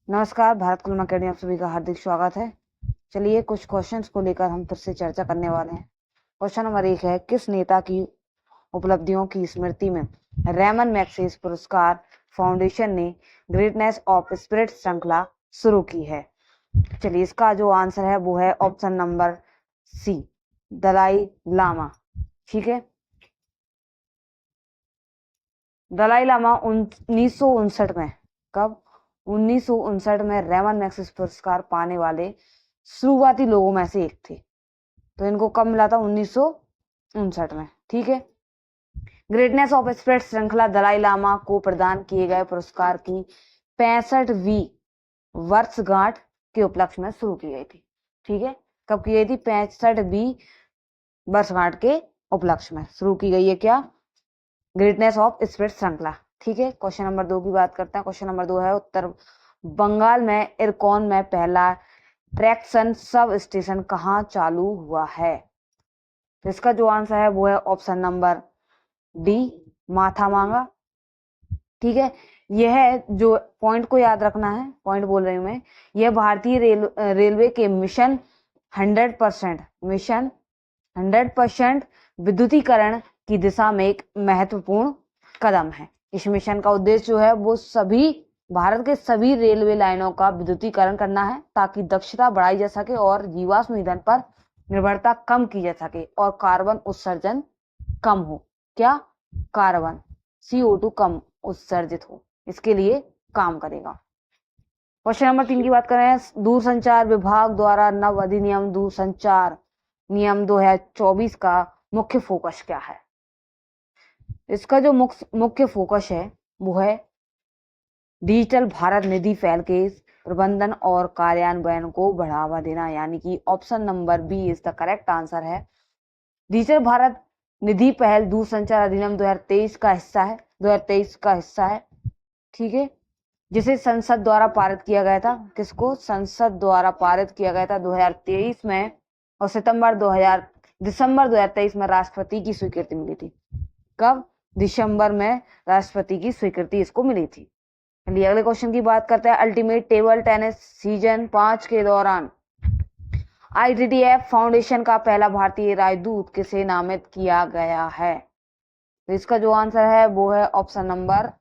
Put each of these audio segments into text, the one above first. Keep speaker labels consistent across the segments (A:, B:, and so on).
A: नमस्कार, Bharat coulomb academy आप सभी का हार्दिक स्वागत है। चलिए कुछ क्वेश्चंस को लेकर हम फिर से चर्चा करने वाले हैं। क्वेश्चन नंबर 1 है, किस नेता की उपलब्धियों की स्मृति में रेमन मैग्सेसे पुरस्कार फाउंडेशन ने ग्रेटनेस ऑफ स्पिरिट श्रृंखला शुरू की है? चलिए इसका जो आंसर है वो है option number C, Dalai Lama. ठीक है, दलाई लामा 1959 में, कब? 1959 में रेमन मैग्सेसे पुरस्कार पाने वाले शुरुआती लोगों में से एक थे। तो इनको कब मिला था? 1959 में। ठीक है, ग्रेटनेस ऑफ स्पिरिट श्रृंखला दलाई लामा को प्रदान किए गए पुरस्कार की 65वीं वर्षगांठ के उपलक्ष्य में शुरू की गई थी। ठीक है, कब की गई थी? 65वीं वर्षगांठ के उपलक्ष्य में शुरू की गई है क्या? ग्रेटनेस ऑफ स्पिरिट श्रृंखला। ठीक है, क्वेश्चन नंबर 2 की बात करते हैं। क्वेश्चन नंबर 2 है, उत्तर बंगाल में इरकॉन में पहला ट्रैक्शन सब स्टेशन कहाँ चालू हुआ है? तो इसका जो आंसर है वो है ऑप्शन नंबर डी, माथामांगा। ठीक है, यह जो पॉइंट को याद रखना है, पॉइंट बोल रही हूं मैं, यह भारतीय रेलवे के मिशन 100% विद्युतीकरण की दिशा में एक महत्वपूर्ण कदम है। इस मिशन का उद्देश्य जो है वो भारत के सभी रेलवे लाइनों का विद्युतीकरण करना है, ताकि दक्षता बढ़ाई जा सके और जीवाश्म ईंधन पर निर्भरता कम की जा सके और कार्बन उत्सर्जन कम हो। क्या? कार्बन, CO2 कम उत्सर्जित हो, इसके लिए काम करेगा। क्वेश्चन नंबर 3 की बात करें, दूरसंचार विभाग द्वारा नव अधिनियम दूरसंचार नियम 2024 का मुख्य फोकस क्या है? इसका जो मुख्य फोकस है वो है डिजिटल भारत निधि पहल के प्रबंधन और कार्यान्वयन को बढ़ावा देना, यानी कि option number B is the correct answer है। डिजिटल भारत निधि पहल दूरसंचार अधिनियम 2023 का हिस्सा है, 2023 का हिस्सा है। ठीक है, जिसे संसद द्वारा पारित किया गया था। किसको? संसद द्वारा पारित किया गया था 2023 में, और दिसंबर 2023 में राष्ट्रपति की स्वीकृति मिली थी। कब? दिसंबर में राष्ट्रपति की स्वीकृति इसको मिली थी। चलिए अगले क्वेश्चन की बात करते हैं। अल्टीमेट टेबल टेनिस सीजन 5 के दौरान ITTF फाउंडेशन का पहला भारतीय राजदूत किसे नामित किया गया है? तो इसका जो आंसर है वो है ऑप्शन नंबर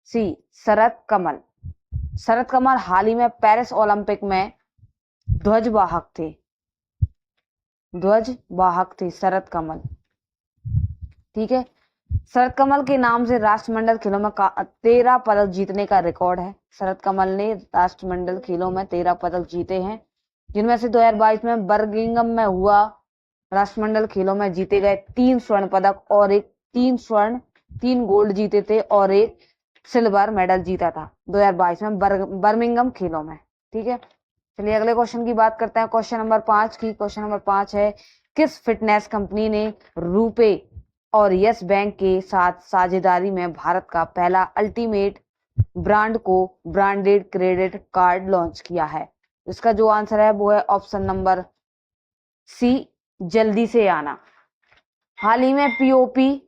A: सी, शरद कमल। शरद कमल हाल ही में पेरिस ओलंपिक में ध्वजवाहक थे शरद कमल। ठीक है, शरद कमल के नाम से राष्ट्रमंडल खेलों में 13 पदक जीतने का रिकॉर्ड है। शरद कमल ने राष्ट्रमंडल खेलों में 13 पदक जीते हैं, जिनमें से 2022 में बर्मिंघम में हुआ राष्ट्रमंडल खेलों में जीते गए 3 स्वर्ण पदक और 3 गोल्ड जीते थे और 1 सिल्वर मेडल जीता था 2022 में बर्मिंघम खेलों में। ठीक है, चलिए अगले क्वेश्चन की बात करते हैं। क्वेश्चन नंबर 5 की। क्वेश्चन नंबर 5 है, किस फिटनेस कंपनी ने रुपे और यस बैंक के साथ साझेदारी में भारत का पहला अल्टीमेट ब्रांड को ब्रांडेड क्रेडिट कार्ड लॉन्च किया है? इसका जो आंसर है वो है ऑप्शन नंबर सी, जल्दी से आना। हाल ही में POP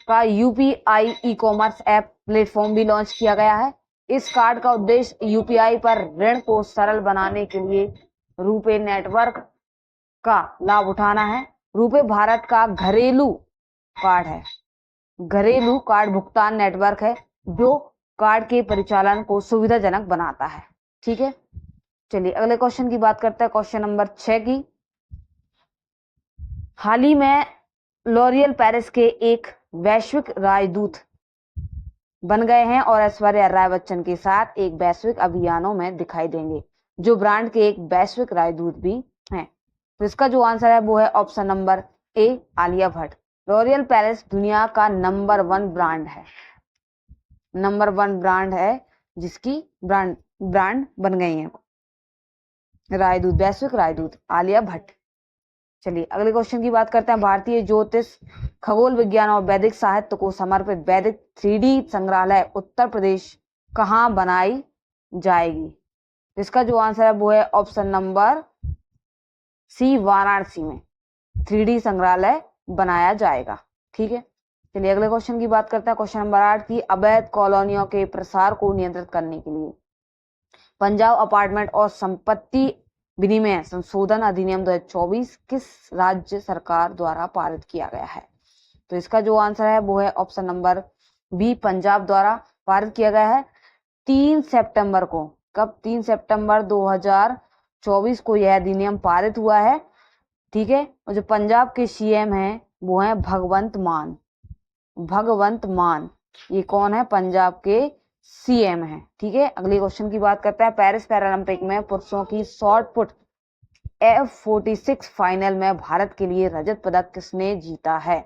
A: का UPI ई-कॉमर्स ऐप प्लेटफॉर्म भी लॉन्च किया गया है। इस कार्ड का उद्देश्य UPI पर ऋण को सरल बनाने के लिए रुपे नेटवर्क का लाभ उठाना है। रुपे भारत का घरेलू कार्ड भुगतान नेटवर्क है, जो कार्ड के परिचालन को सुविधाजनक बनाता है। ठीक है, चलिए अगले क्वेश्चन की बात करते हैं। क्वेश्चन नंबर 6 की। हाल ही में लॉरियल पेरिस के एक वैश्विक राजदूत बन गए हैं और ऐश्वर्या राय बच्चन के साथ एक वैश्विक अभियानों में दिखाई देंगे, जो ब्रांड के एक वैश्विक राजदूत भी हैं। तो इसका जो आंसर है वो है option number A, Alia Bhatt. L'Oreal Paris दुनिया का नंबर 1 ब्रांड है, जिसकी ब्रांड बन गई है राजदूत, वैश्विक राजदूत आलिया भट्ट। चलिए अगले क्वेश्चन की बात करते हैं। भारतीय ज्योतिष, खगोल विज्ञान और वैदिक साहित्य को समर्पित वैदिक 3D संग्रहालय उत्तर प्रदेश कहाँ बनाई जाएगी? इसका जो आंसर है वो है ऑप्शन नंबर सी, वाराणसी में 3D संग्रहालय बनाया जाएगा। ठीक है, चलिए अगले क्वेश्चन की बात करते हैं। क्वेश्चन नंबर 8 की। अवैध कॉलोनियों के प्रसार को नियंत्रित करने के लिए पंजाब अपार्टमेंट और संपत्ति विनिमय संशोधन अधिनियम 2024 किस राज्य सरकार द्वारा पारित किया गया है? तो इसका जो आंसर है वो है ऑप्शन नंबर बी, पंजाब द्वारा पारित किया गया है 3 सितंबर को। कब? 3 सितंबर 2024 को यह अधिनियम पारित हुआ है। ठीक है। और जो पंजाब के सीएम हैं वो हैं भगवंत मान। भगवंत मान ये कौन है? पंजाब के सीएम हैं। ठीक है। अगले क्वेश्चन की बात करते हैं। पेरिस पैरालंपिक में पुरुषों की शॉट पुट F46 फाइनल में भारत के लिए रजत पदक किसने जीता है?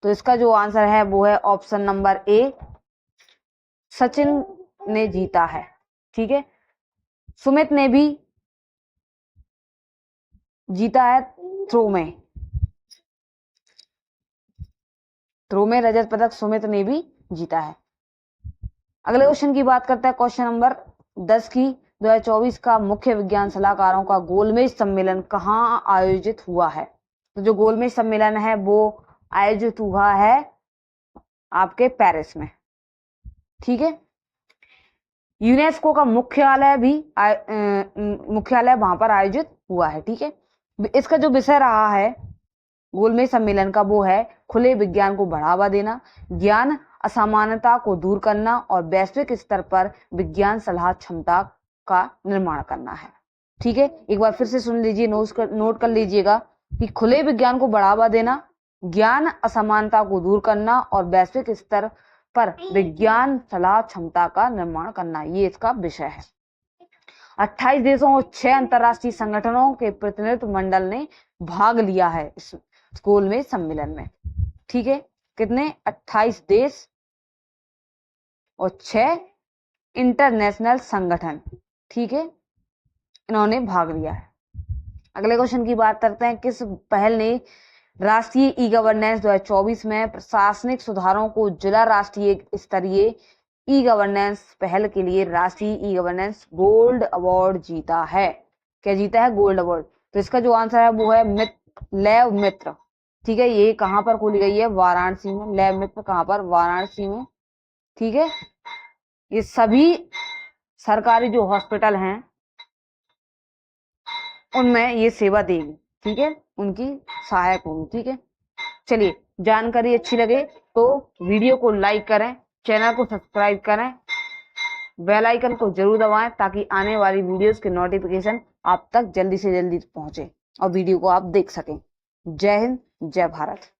A: तो इसका जो आंसर है वो है ऑप्शन नंबर ए, सचिन ने जीता है। ठीक है। सुमित ने भी जीता है थ्रो में। थ्रो में रजत पदक सुमित ने भी जीता है। अगले क्वेश्चन की बात करते हैं, क्वेश्चन नंबर 10 की। 2024 का मुख्य विज्ञान सलाहकारों का गोलमेज सम्मेलन कहाँ आयोजित हुआ है? तो जो गोलमेज सम्मेलन है वो आयोजित हुआ है आपके पेरिस में। ठीक है। यूनेस्को का मुख्यालय वहां पर आयोजित हुआ है। ठीक है। इसका जो विषय रहा है गोलमेज सम्मेलन का वो है खुले विज्ञान को बढ़ावा देना, ज्ञान असमानता को दूर करना और वैश्विक स्तर पर विज्ञान सलाह क्षमता का निर्माण करना है। ठीक है। एक बार फिर से सुन लीजिए, नोट कर लीजिएगा कि खुले विज्ञान को बढ़ावा देना, ज्ञान असमानता को दूर करना और वैश्विक स्तर पर विज्ञान सलाह क्षमता का निर्माण करना, ये इसका विषय है। 28 देशों और 6 अंतरराष्ट्रीय संगठनों के प्रतिनिधि मंडल ने भाग लिया है इस गोलमेज सम्मेलन में। ठीक है। कितने? 28 देश और 6 इंटरनेशनल संगठन। ठीक है, इन्होंने भाग लिया है। अगले क्वेश्चन की बात करते हैं। किस पहल ने राष्ट्रीय ई गवर्नेंस 2024 में प्रशासनिक सुधारों को जिला राष्ट्रीय स्तरीय ई गवर्नेंस पहल के लिए राष्ट्रीय ई गवर्नेंस गोल्ड अवार्ड जीता है? क्या जीता है? Gold award. तो इसका जो आंसर है वो है लैब मित्र। ठीक है। ये कहां पर खोली गई है? वाराणसी में। लैब मित्र कहां पर? वाराणसी में। ठीक है। ये सभी सरकारी जो हॉस्पिटल हैं उनमें ये सेवा देगी। ठीक है, उनकी सहायक होगी। ठीक है। चलिए, जानकारी अच्छी लगे तो वीडियो को लाइक करें, चैनल को सब्सक्राइब करें, बेल आइकन को जरूर दबाएं ताकि आने वाली वीडियोस के नोटिफिकेशन आप तक जल्दी से जल्दी पहुंचे और वीडियो को आप देख सकें। जय हिंद, जय भारत।